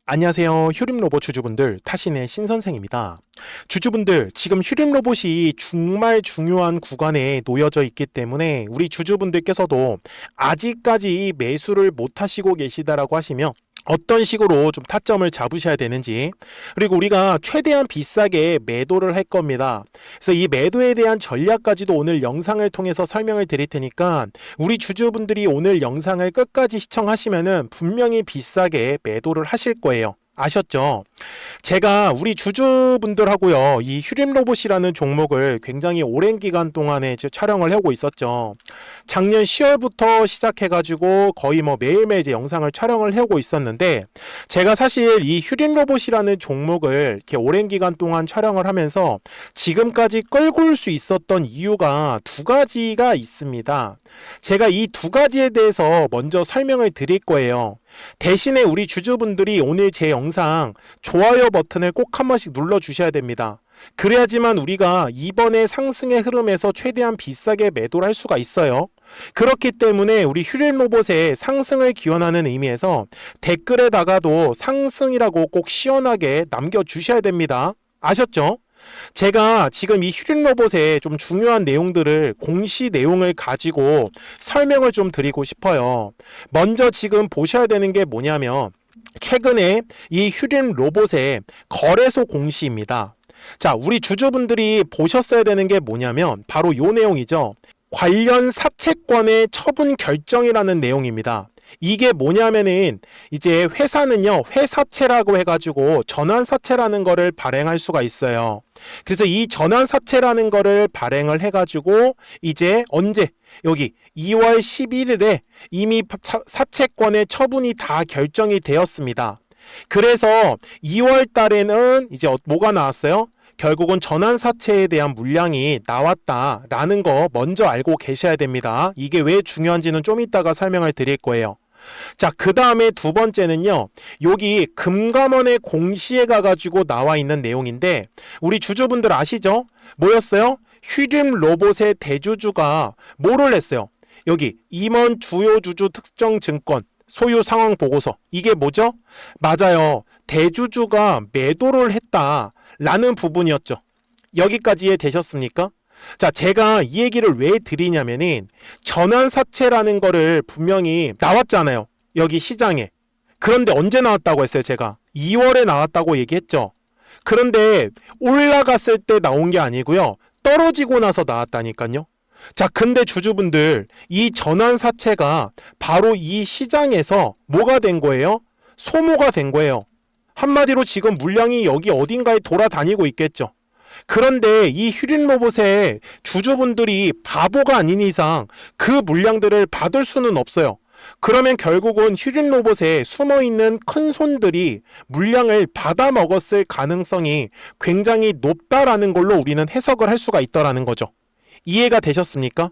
안녕하세요. 휴림로봇 주주분들, 타신의 신선생입니다. 주주분들, 지금 휴림로봇이 정말 중요한 구간에 놓여져 있기 때문에 우리 주주분들께서도 아직까지 매수를 못 하시고 계시다라고 하시면 어떤 식으로 좀 타점을 잡으셔야 되는지, 그리고 우리가 최대한 비싸게 매도를 할 겁니다. 그래서 이 매도에 대한 전략까지도 오늘 영상을 통해서 설명을 드릴 테니까 우리 주주분들이 오늘 영상을 끝까지 시청하시면은 분명히 비싸게 매도를 하실 거예요. 아셨죠? 제가 우리 주주분들하고요, 이 휴림로봇이라는 종목을 굉장히 오랜 기간 동안에 촬영을 하고 있었죠. 작년 10월부터 시작해가지고 거의 뭐 매일매일 이제 영상을 촬영을 하고 있었는데, 제가 사실 이 휴림로봇이라는 종목을 이렇게 오랜 기간 동안 촬영을 하면서 지금까지 끌고 올 수 있었던 이유가 두 가지가 있습니다. 제가 이 두 가지에 대해서 먼저 설명을 드릴 거예요. 대신에 우리 주주분들이 오늘 제 영상 좋아요 버튼을 꼭 한 번씩 눌러 주셔야 됩니다. 그래야지만 우리가 이번에 상승의 흐름에서 최대한 비싸게 매도를 할 수가 있어요. 그렇기 때문에 우리 휴림로봇의 상승을 기원하는 의미에서 댓글에다가도 상승이라고 꼭 시원하게 남겨주셔야 됩니다. 아셨죠? 제가 지금 이 휴림로봇의 좀 중요한 내용들을 공시 내용을 가지고 설명을 좀 드리고 싶어요. 먼저 지금 보셔야 되는 게 뭐냐면 최근에 이 휴림로봇의 거래소 공시입니다. 자, 우리 주주분들이 보셨어야 되는 게 뭐냐면 바로 요 내용이죠. 관련 사채권의 처분 결정이라는 내용입니다. 이게 뭐냐면은 이제 회사는요, 회사채라고 해가지고 전환사채라는 거를 발행할 수가 있어요. 그래서 이 전환사채라는 거를 발행을 해가지고 이제 언제 여기 2월 11일에 이미 사채권의 처분이 다 결정이 되었습니다. 그래서 2월 달에는 이제 뭐가 나왔어요? 결국은 전환사채에 대한 물량이 나왔다라는 거 먼저 알고 계셔야 됩니다. 이게 왜 중요한지는 좀 이따가 설명을 드릴 거예요. 자, 그 다음에 두 번째는요, 여기 금감원의 공시에 가가지고 나와 있는 내용인데, 우리 주주분들 아시죠? 뭐였어요? 휴림로봇의 대주주가 뭐를 했어요? 여기 임원 주요 주주 특정 증권 소유 상황 보고서, 이게 뭐죠? 맞아요. 대주주가 매도를 했다라는 부분이었죠. 여기까지 이해되셨습니까? 자, 제가 이 얘기를 왜 드리냐면은 전환사채라는 거를 분명히 나왔잖아요. 여기 시장에. 그런데 언제 나왔다고 했어요, 제가? 2월에 나왔다고 얘기했죠. 그런데 올라갔을 때 나온 게 아니고요. 떨어지고 나서 나왔다니까요. 자, 근데 주주분들, 이 전환사채가 바로 이 시장에서 뭐가 된 거예요? 소모가 된 거예요. 한마디로 지금 물량이 여기 어딘가에 돌아다니고 있겠죠. 그런데 이 휴림로봇의 주주분들이 바보가 아닌 이상 그 물량들을 받을 수는 없어요. 그러면 결국은 휴림로봇에 숨어있는 큰 손들이 물량을 받아 먹었을 가능성이 굉장히 높다라는 걸로 우리는 해석을 할 수가 있다라는 거죠. 이해가 되셨습니까?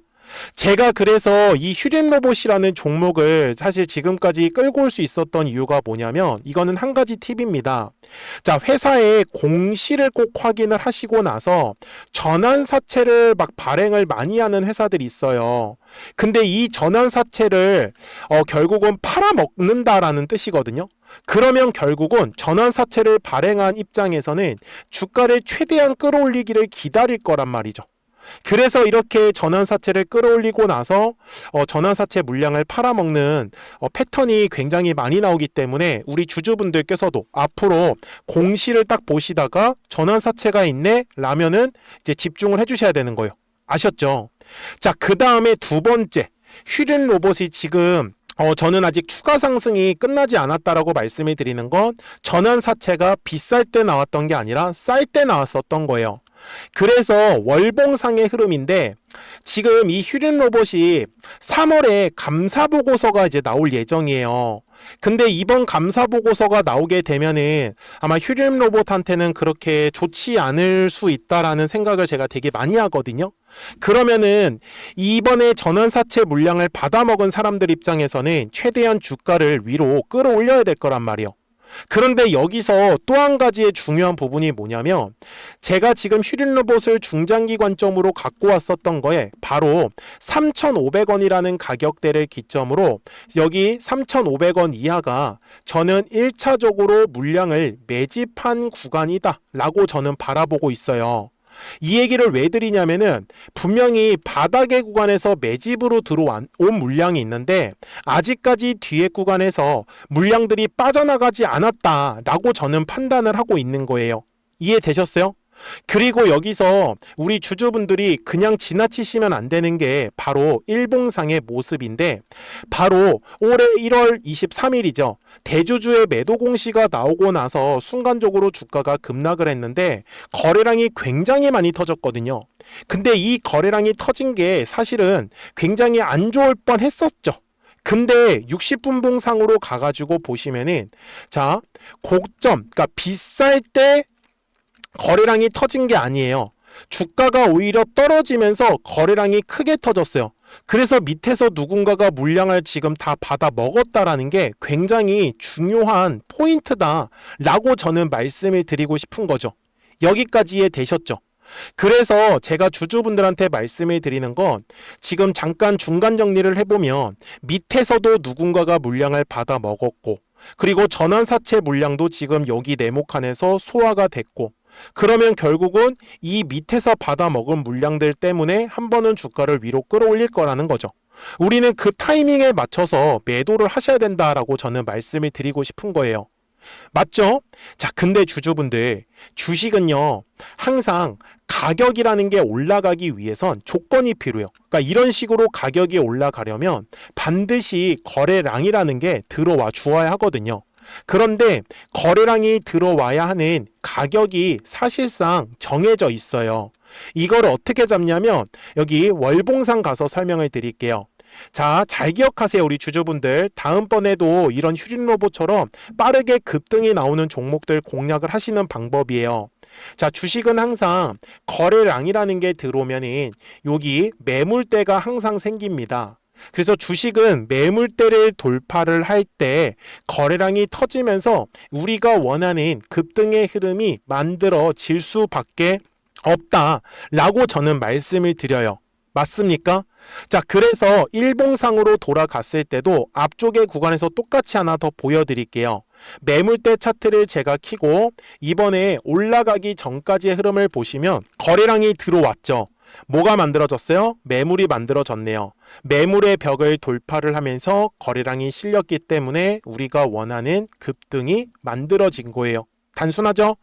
제가 그래서 이 휴림로봇이라는 종목을 사실 지금까지 끌고 올 수 있었던 이유가 뭐냐면, 이거는 한 가지 팁입니다. 자, 회사의 공시를 꼭 확인을 하시고 나서 전환사채를 막 발행을 많이 하는 회사들이 있어요. 근데 이 전환사채를 결국은 팔아먹는다라는 뜻이거든요. 그러면 결국은 전환사채를 발행한 입장에서는 주가를 최대한 끌어올리기를 기다릴 거란 말이죠. 그래서 이렇게 전환사채를 끌어올리고 나서 전환사채 물량을 팔아먹는 패턴이 굉장히 많이 나오기 때문에 우리 주주분들께서도 앞으로 공시를 딱 보시다가 전환사채가 있네 라면은 이제 집중을 해주셔야 되는 거예요. 아셨죠? 자, 그 다음에 두 번째, 휴림로봇이 지금 저는 아직 추가 상승이 끝나지 않았다라고 말씀을 드리는 건 전환사채가 비쌀 때 나왔던 게 아니라 쌀 때 나왔었던 거예요. 그래서 월봉상의 흐름인데, 지금 이 휴림로봇이 3월에 감사보고서가 이제 나올 예정이에요. 근데 이번 감사보고서가 나오게 되면은 아마 휴림로봇한테는 그렇게 좋지 않을 수 있다라는 생각을 제가 되게 많이 하거든요. 그러면은 이번에 전환사채 물량을 받아먹은 사람들 입장에서는 최대한 주가를 위로 끌어올려야 될 거란 말이에요. 그런데 여기서 또 한 가지의 중요한 부분이 뭐냐면 제가 지금 휴림 로봇을 중장기 관점으로 갖고 왔었던 거에 바로 3,500원이라는 가격대를 기점으로 여기 3,500원 이하가 저는 1차적으로 물량을 매집한 구간이다 라고 저는 바라보고 있어요. 이 얘기를 왜 드리냐면은 분명히 바닥의 구간에서 매집으로 들어온 물량이 있는데 아직까지 뒤에 구간에서 물량들이 빠져나가지 않았다라고 저는 판단을 하고 있는 거예요. 이해되셨어요? 그리고 여기서 우리 주주분들이 그냥 지나치시면 안 되는 게 바로 일봉상의 모습인데 바로 올해 1월 23일이죠. 대주주의 매도 공시가 나오고 나서 순간적으로 주가가 급락을 했는데 거래량이 굉장히 많이 터졌거든요. 근데 이 거래량이 터진 게 사실은 굉장히 안 좋을 뻔 했었죠. 근데 60분봉상으로 가가지고 보시면은 자, 고점, 그러니까 비쌀 때 거래량이 터진 게 아니에요. 주가가 오히려 떨어지면서 거래량이 크게 터졌어요. 그래서 밑에서 누군가가 물량을 지금 다 받아 먹었다라는 게 굉장히 중요한 포인트다라고 저는 말씀을 드리고 싶은 거죠. 여기까지 이해되셨죠? 그래서 제가 주주분들한테 말씀을 드리는 건 지금 잠깐 중간 정리를 해보면 밑에서도 누군가가 물량을 받아 먹었고 그리고 전환사채 물량도 지금 여기 네모칸에서 소화가 됐고 그러면 결국은 이 밑에서 받아 먹은 물량들 때문에 한 번은 주가를 위로 끌어올릴 거라는 거죠. 우리는 그 타이밍에 맞춰서 매도를 하셔야 된다라고 저는 말씀을 드리고 싶은 거예요. 맞죠? 자, 근데 주주분들, 주식은요, 항상 가격이라는 게 올라가기 위해선 조건이 필요해요. 그러니까 이런 식으로 가격이 올라가려면 반드시 거래량이라는 게 들어와 주어야 하거든요. 그런데 거래량이 들어와야 하는 가격이 사실상 정해져 있어요. 이걸 어떻게 잡냐면 여기 월봉상 가서 설명을 드릴게요. 자, 잘 기억하세요. 우리 주주분들. 다음번에도 이런 휴림 로봇처럼 빠르게 급등이 나오는 종목들 공략을 하시는 방법이에요. 자, 주식은 항상 거래량이라는 게 들어오면은 여기 매물대가 항상 생깁니다. 그래서 주식은 매물대를 돌파를 할 때 거래량이 터지면서 우리가 원하는 급등의 흐름이 만들어질 수밖에 없다라고 저는 말씀을 드려요. 맞습니까? 자, 그래서 일봉상으로 돌아갔을 때도 앞쪽의 구간에서 똑같이 하나 더 보여드릴게요. 매물대 차트를 제가 켜고 이번에 올라가기 전까지의 흐름을 보시면 거래량이 들어왔죠. 뭐가 만들어졌어요? 매물이 만들어졌네요. 매물의 벽을 돌파를 하면서 거래량이 실렸기 때문에 우리가 원하는 급등이 만들어진 거예요. 단순하죠?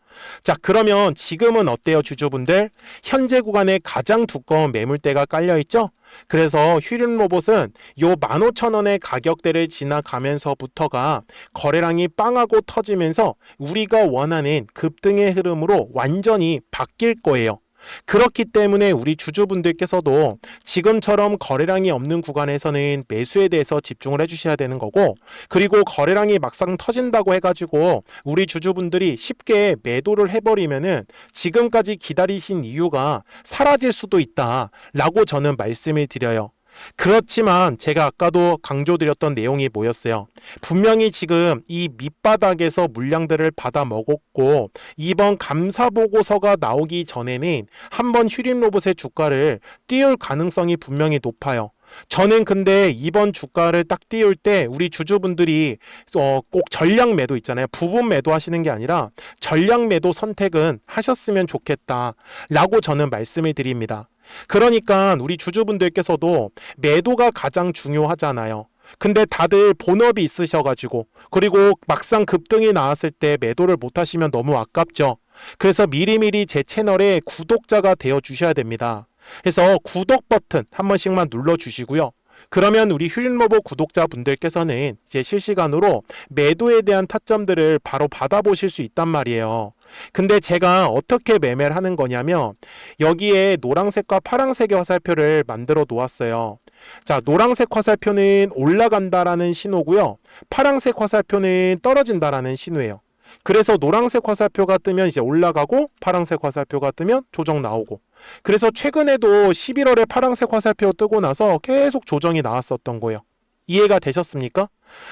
자, 그러면 지금은 어때요, 주주분들? 현재 구간에 가장 두꺼운 매물대가 깔려있죠? 그래서 휴림 로봇은 요 15,000원의 가격대를 지나가면서부터가 거래량이 빵하고 터지면서 우리가 원하는 급등의 흐름으로 완전히 바뀔 거예요. 그렇기 때문에 우리 주주분들께서도 지금처럼 거래량이 없는 구간에서는 매수에 대해서 집중을 해주셔야 되는 거고 그리고 거래량이 막상 터진다고 해가지고 우리 주주분들이 쉽게 매도를 해버리면은 지금까지 기다리신 이유가 사라질 수도 있다라고 저는 말씀을 드려요. 그렇지만 제가 아까도 강조드렸던 내용이 뭐였어요? 분명히 지금 이 밑바닥에서 물량들을 받아 먹었고 이번 감사보고서가 나오기 전에는 한번 휴림 로봇의 주가를 띄울 가능성이 분명히 높아요. 저는 근데 이번 주가를 딱 띄울 때 우리 주주분들이 꼭 전량 매도 있잖아요. 부분 매도 하시는 게 아니라 전량 매도 선택은 하셨으면 좋겠다라고 저는 말씀을 드립니다. 그러니까 우리 주주분들께서도 매도가 가장 중요하잖아요. 근데 다들 본업이 있으셔가지고 그리고 막상 급등이 나왔을 때 매도를 못 하시면 너무 아깝죠. 그래서 미리미리 제 채널에 구독자가 되어 주셔야 됩니다. 그래서 구독 버튼 한 번씩만 눌러 주시고요. 그러면 우리 휴림 로봇 구독자분들께서는 이제 실시간으로 매도에 대한 타점들을 바로 받아보실 수 있단 말이에요. 근데 제가 어떻게 매매를 하는 거냐면 여기에 노란색과 파란색의 화살표를 만들어 놓았어요. 자, 노란색 화살표는 올라간다라는 신호고요. 파란색 화살표는 떨어진다라는 신호예요. 그래서 노란색 화살표가 뜨면 이제 올라가고 파란색 화살표가 뜨면 조정 나오고 그래서 최근에도 11월에 파란색 화살표 뜨고 나서 계속 조정이 나왔었던 거예요. 이해가 되셨습니까?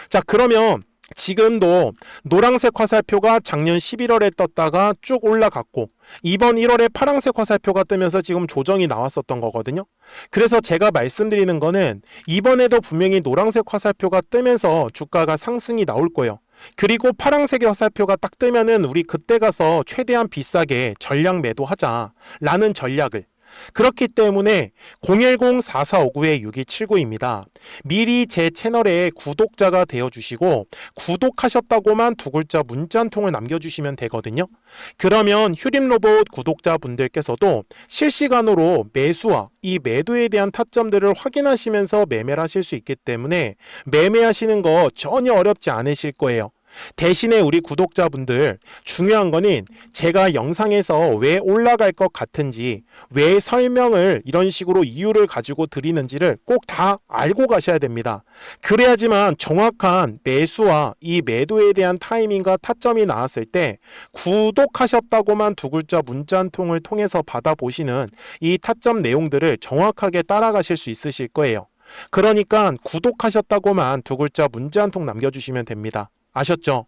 자, 그러면 지금도 노란색 화살표가 작년 11월에 떴다가 쭉 올라갔고 이번 1월에 파란색 화살표가 뜨면서 지금 조정이 나왔었던 거거든요. 그래서 제가 말씀드리는 거는 이번에도 분명히 노란색 화살표가 뜨면서 주가가 상승이 나올 거예요. 그리고 파란색의 화살표가 딱 뜨면은 우리 그때 가서 최대한 비싸게 전량 매도하자라는 전략을, 그렇기 때문에 010-4459-6279입니다. 미리 제 채널에 구독자가 되어주시고 구독하셨다고만 두 글자 문자 한 통을 남겨주시면 되거든요. 그러면 휴림로봇 구독자분들께서도 실시간으로 매수와 이 매도에 대한 타점들을 확인하시면서 매매를 하실 수 있기 때문에 매매하시는 거 전혀 어렵지 않으실 거예요. 대신에 우리 구독자분들, 중요한 거는 제가 영상에서 왜 올라갈 것 같은지, 왜 설명을 이런 식으로 이유를 가지고 드리는지를 꼭 다 알고 가셔야 됩니다. 그래야지만 정확한 매수와 이 매도에 대한 타이밍과 타점이 나왔을 때 구독하셨다고만 두 글자 문자 한 통을 통해서 받아보시는 이 타점 내용들을 정확하게 따라가실 수 있으실 거예요. 그러니까 구독하셨다고만 두 글자 문자 한 통 남겨주시면 됩니다. 아셨죠?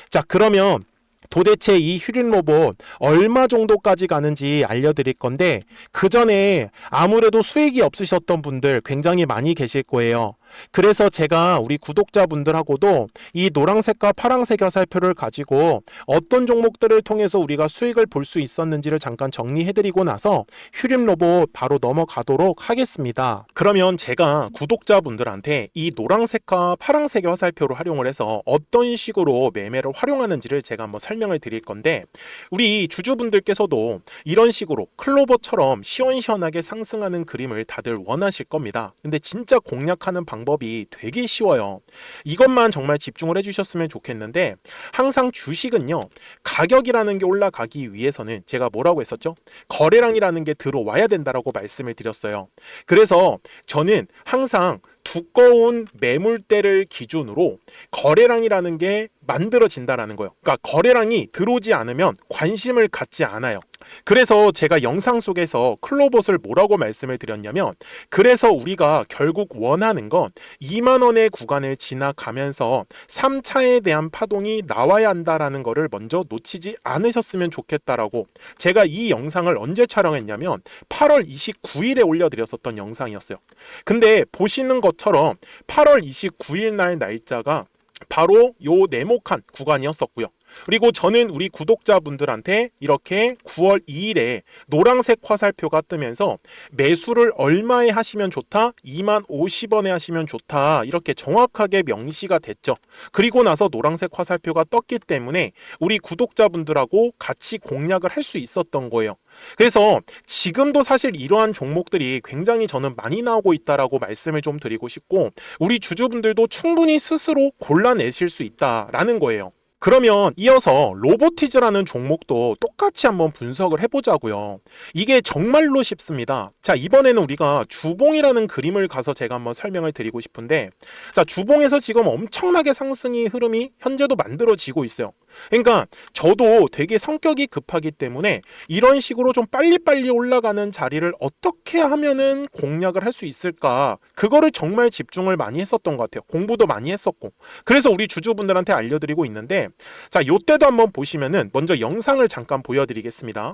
자, 그러면 도대체 이 휴림 로봇 얼마 정도까지 가는지 알려드릴 건데, 그 전에 아무래도 수익이 없으셨던 분들 굉장히 많이 계실 거예요. 그래서 제가 우리 구독자분들하고도 이 노란색과 파란색 화살표를 가지고 어떤 종목들을 통해서 우리가 수익을 볼 수 있었는지를 잠깐 정리해드리고 나서 휴림 로봇 바로 넘어가도록 하겠습니다. 그러면 제가 구독자분들한테 이 노란색과 파란색의 화살표를 활용을 해서 어떤 식으로 매매를 활용하는지를 제가 한번 설명을 드릴 건데, 우리 주주분들께서도 이런 식으로 클로버처럼 시원시원하게 상승하는 그림을 다들 원하실 겁니다. 근데 진짜 공략하는 방법이 되게 쉬워요. 이것만 정말 집중을 해주셨으면 좋겠는데, 항상 주식은요, 가격이라는 게 올라가기 위해서는 제가 뭐라고 했었죠? 거래량이라는 게 들어와야 된다라고 말씀을 드렸어요. 그래서 저는 항상 두꺼운 매물대를 기준으로 거래량이라는 게 만들어진다라는 거예요. 그러니까 거래량이 들어오지 않으면 관심을 갖지 않아요. 그래서 제가 영상 속에서 클로봇을 뭐라고 말씀을 드렸냐면, 그래서 우리가 결국 원하는 건 2만 원의 구간을 지나가면서 3차에 대한 파동이 나와야 한다라는 거를 먼저 놓치지 않으셨으면 좋겠다라고, 제가 이 영상을 언제 촬영했냐면 8월 29일에 올려드렸었던 영상이었어요. 근데 보시는 것처럼 8월 29일 날 날짜가 바로 요 네모칸 구간이었었고요. 그리고 저는 우리 구독자분들한테 이렇게 9월 2일에 노란색 화살표가 뜨면서 매수를 얼마에 하시면 좋다? 2만 50원에 하시면 좋다. 이렇게 정확하게 명시가 됐죠. 그리고 나서 노란색 화살표가 떴기 때문에 우리 구독자분들하고 같이 공략을 할 수 있었던 거예요. 그래서 지금도 사실 이러한 종목들이 굉장히 저는 많이 나오고 있다라고 말씀을 좀 드리고 싶고, 우리 주주분들도 충분히 스스로 골라내실 수 있다라는 거예요. 그러면 이어서 로보티즈라는 종목도 똑같이 한번 분석을 해보자고요. 이게 정말로 쉽습니다. 자, 이번에는 우리가 주봉이라는 그림을 가서 제가 한번 설명을 드리고 싶은데, 자, 주봉에서 지금 엄청나게 상승이 흐름이 현재도 만들어지고 있어요. 그러니까 저도 되게 성격이 급하기 때문에 이런 식으로 좀 빨리빨리 올라가는 자리를 어떻게 하면은 공략을 할 수 있을까, 그거를 정말 집중을 많이 했었던 것 같아요. 공부도 많이 했었고. 그래서 우리 주주분들한테 알려드리고 있는데, 자, 요때도 한번 보시면은 먼저 영상을 잠깐 보여드리겠습니다.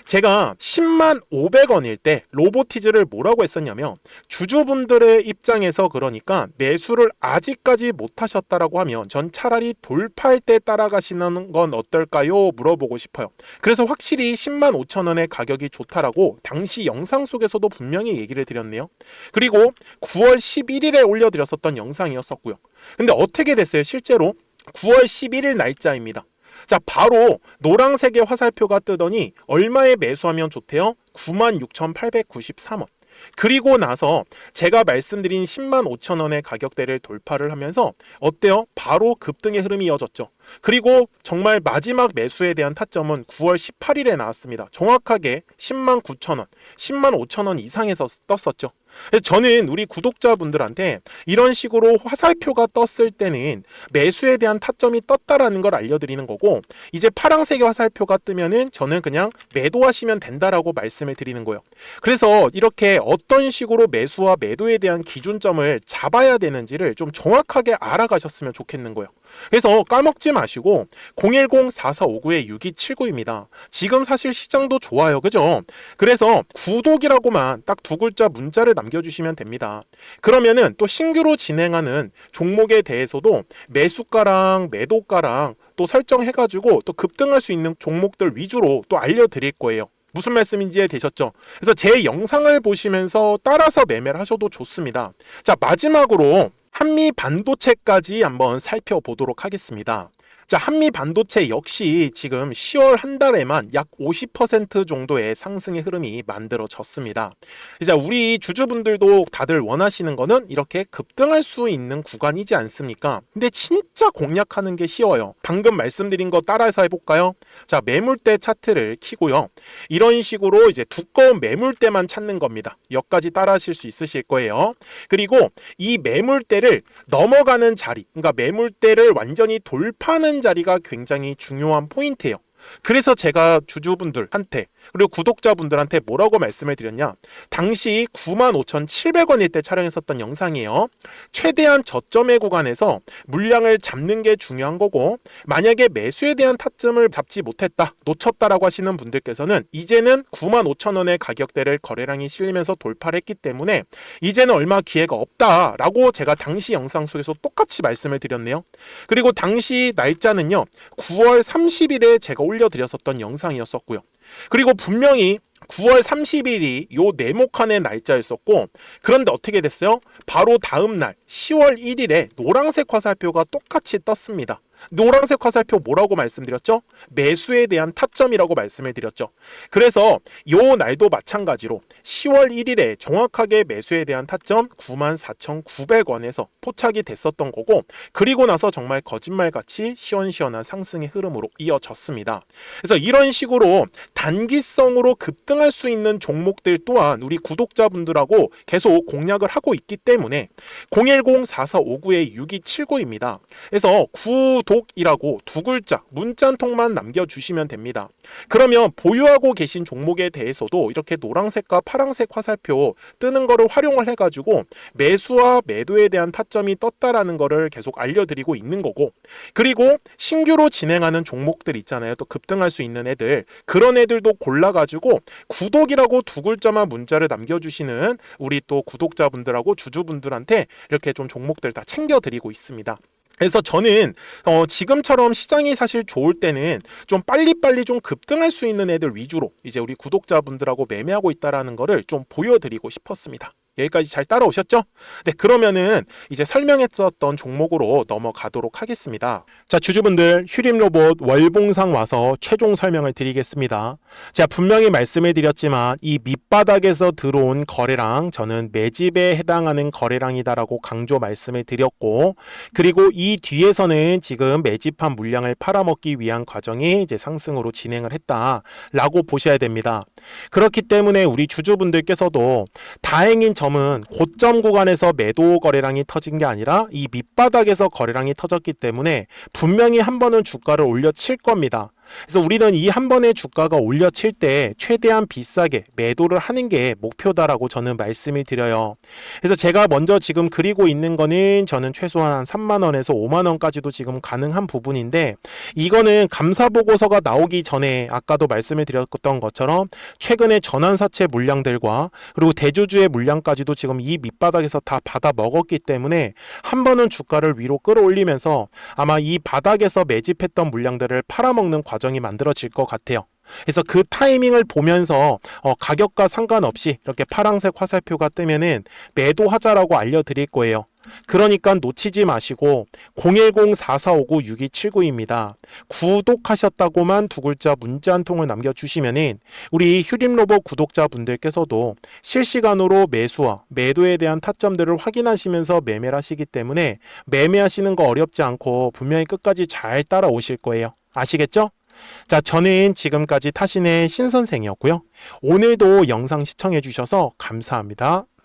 제가 10만 500원일 때 로보티즈를 뭐라고 했었냐면, 주주분들의 입장에서 그러니까 매수를 아직까지 못 하셨다라고 하면 전 차라리 돌파할 때 따라가시는 건 어떨까요? 물어보고 싶어요. 그래서 확실히 10만 5천 원의 가격이 좋다라고 당시 영상 속에서도 분명히 얘기를 드렸네요. 그리고 9월 11일에 올려드렸었던 영상이었었고요. 근데 어떻게 됐어요? 실제로 9월 11일 날짜입니다. 자, 바로 노란색의 화살표가 뜨더니 얼마에 매수하면 좋대요? 96,893원. 그리고 나서 제가 말씀드린 10만 5천 원의 가격대를 돌파를 하면서 어때요? 바로 급등의 흐름이 이어졌죠. 그리고 정말 마지막 매수에 대한 타점은 9월 18일에 나왔습니다. 정확하게 10만 9천 원, 10만 5천 원 이상에서 떴었죠. 그래서 저는 우리 구독자분들한테 이런 식으로 화살표가 떴을 때는 매수에 대한 타점이 떴다라는 걸 알려드리는 거고, 이제 파란색의 화살표가 뜨면은 저는 그냥 매도하시면 된다라고 말씀을 드리는 거예요. 그래서 이렇게 어떤 식으로 매수와 매도에 대한 기준점을 잡아야 되는지를 좀 정확하게 알아가셨으면 좋겠는 거예요. 그래서 까먹지 마시고 010-4459-6279입니다. 지금 사실 시장도 좋아요. 그죠? 그래서 구독이라고만 딱 두 글자 문자를 남겨주시면 됩니다. 그러면은 또 신규로 진행하는 종목에 대해서도 매수가랑 매도가랑 또 설정해가지고 또 급등할 수 있는 종목들 위주로 또 알려드릴 거예요. 무슨 말씀인지 이해되셨죠? 그래서 제 영상을 보시면서 따라서 매매를 하셔도 좋습니다. 자, 마지막으로 한미 반도체까지 한번 살펴보도록 하겠습니다. 자, 한미 반도체 역시 지금 10월 한 달에만 약 50% 정도의 상승의 흐름이 만들어졌습니다. 이제 우리 주주분들도 다들 원하시는 거는 이렇게 급등할 수 있는 구간이지 않습니까? 근데 진짜 공략하는 게 쉬워요. 방금 말씀드린 거 따라해서 해볼까요? 자, 매물대 차트를 키고요. 이런 식으로 이제 두꺼운 매물대만 찾는 겁니다. 여기까지 따라하실 수 있으실 거예요. 그리고 이 매물대를 넘어가는 자리, 그러니까 매물대를 완전히 돌파하는 자리가 굉장히 중요한 포인트예요. 그래서 제가 주주분들한테 그리고 구독자분들한테 뭐라고 말씀을 드렸냐, 당시 95,700원일 때 촬영했었던 영상이에요. 최대한 저점의 구간에서 물량을 잡는 게 중요한 거고, 만약에 매수에 대한 타점을 잡지 못했다, 놓쳤다라고 하시는 분들께서는 이제는 95,000원의 가격대를 거래량이 실리면서 돌파를 했기 때문에 이제는 얼마 기회가 없다라고 제가 당시 영상 속에서 똑같이 말씀을 드렸네요. 그리고 당시 날짜는요, 9월 30일에 제가 올려드렸었던 영상이었었고요. 그리고 분명히 9월 30일이 요 네모칸의 날짜였었고, 그런데 어떻게 됐어요? 바로 다음 날 10월 1일에 노란색 화살표가 똑같이 떴습니다. 노란색 화살표 뭐라고 말씀드렸죠? 매수에 대한 타점이라고 말씀을 드렸죠. 그래서 요 날도 마찬가지로 10월 1일에 정확하게 매수에 대한 타점 94,900원에서 포착이 됐었던 거고, 그리고 나서 정말 거짓말같이 시원시원한 상승의 흐름으로 이어졌습니다. 그래서 이런 식으로 단기성으로 급등할 수 있는 종목들 또한 우리 구독자분들하고 계속 공략을 하고 있기 때문에 010-4459-6279입니다. 그래서 구독이라고 두 글자 문자 한 통만 남겨주시면 됩니다. 그러면 보유하고 계신 종목에 대해서도 이렇게 노란색과 파란색 화살표 뜨는 거를 활용을 해가지고 매수와 매도에 대한 타점이 떴다라는 거를 계속 알려드리고 있는 거고, 그리고 신규로 진행하는 종목들 있잖아요. 또 급등할 수 있는 애들, 그런 애들도 골라가지고 구독이라고 두 글자만 문자를 남겨주시는 우리 또 구독자분들하고 주주분들한테 이렇게 좀 종목들 다 챙겨드리고 있습니다. 그래서 저는 지금처럼 시장이 사실 좋을 때는 좀 빨리빨리 좀 급등할 수 있는 애들 위주로 이제 우리 구독자분들하고 매매하고 있다라는 거를 좀 보여드리고 싶었습니다. 여기까지 잘 따라오셨죠? 네, 그러면은 이제 설명했었던 종목으로 넘어가도록 하겠습니다. 자, 주주분들, 휴림로봇 월봉상 와서 최종 설명을 드리겠습니다. 제가 분명히 말씀해 드렸지만 이 밑바닥에서 들어온 거래량, 저는 매집에 해당하는 거래량이다라고 강조 말씀을 드렸고, 그리고 이 뒤에서는 지금 매집한 물량을 팔아먹기 위한 과정이 이제 상승으로 진행을 했다라고 보셔야 됩니다. 그렇기 때문에 우리 주주분들께서도 다행인 점은 고점 구간에서 매도 거래량이 터진 게 아니라 이 밑바닥에서 거래량이 터졌기 때문에 분명히 한 번은 주가를 올려칠 겁니다. 그래서 우리는 이 한 번의 주가가 올려칠 때 최대한 비싸게 매도를 하는 게 목표다라고 저는 말씀을 드려요. 그래서 제가 먼저 지금 그리고 있는 거는 저는 최소한 한 3만 원에서 5만 원까지도 지금 가능한 부분인데, 이거는 감사 보고서가 나오기 전에 아까도 말씀을 드렸던 것처럼 최근에 전환사채 물량들과 그리고 대주주의 물량까지도 지금 이 밑바닥에서 다 받아 먹었기 때문에 한 번은 주가를 위로 끌어올리면서 아마 이 바닥에서 매집했던 물량들을 팔아먹는 과정이 만들어질 것 같아요. 그래서 그 타이밍을 보면서 가격과 상관없이 이렇게 파란색 화살표가 뜨면은 매도하자라고 알려드릴 거예요. 그러니까 놓치지 마시고 010-4459-6279입니다. 구독하셨다고만 두 글자 문자 한 통을 남겨주시면은 우리 휴림로봇 구독자분들께서도 실시간으로 매수와 매도에 대한 타점들을 확인하시면서 매매를 하시기 때문에 매매하시는 거 어렵지 않고 분명히 끝까지 잘 따라오실 거예요. 아시겠죠? 자, 저는 지금까지 타신의 신선생이었고요. 오늘도 영상 시청해 주셔서 감사합니다.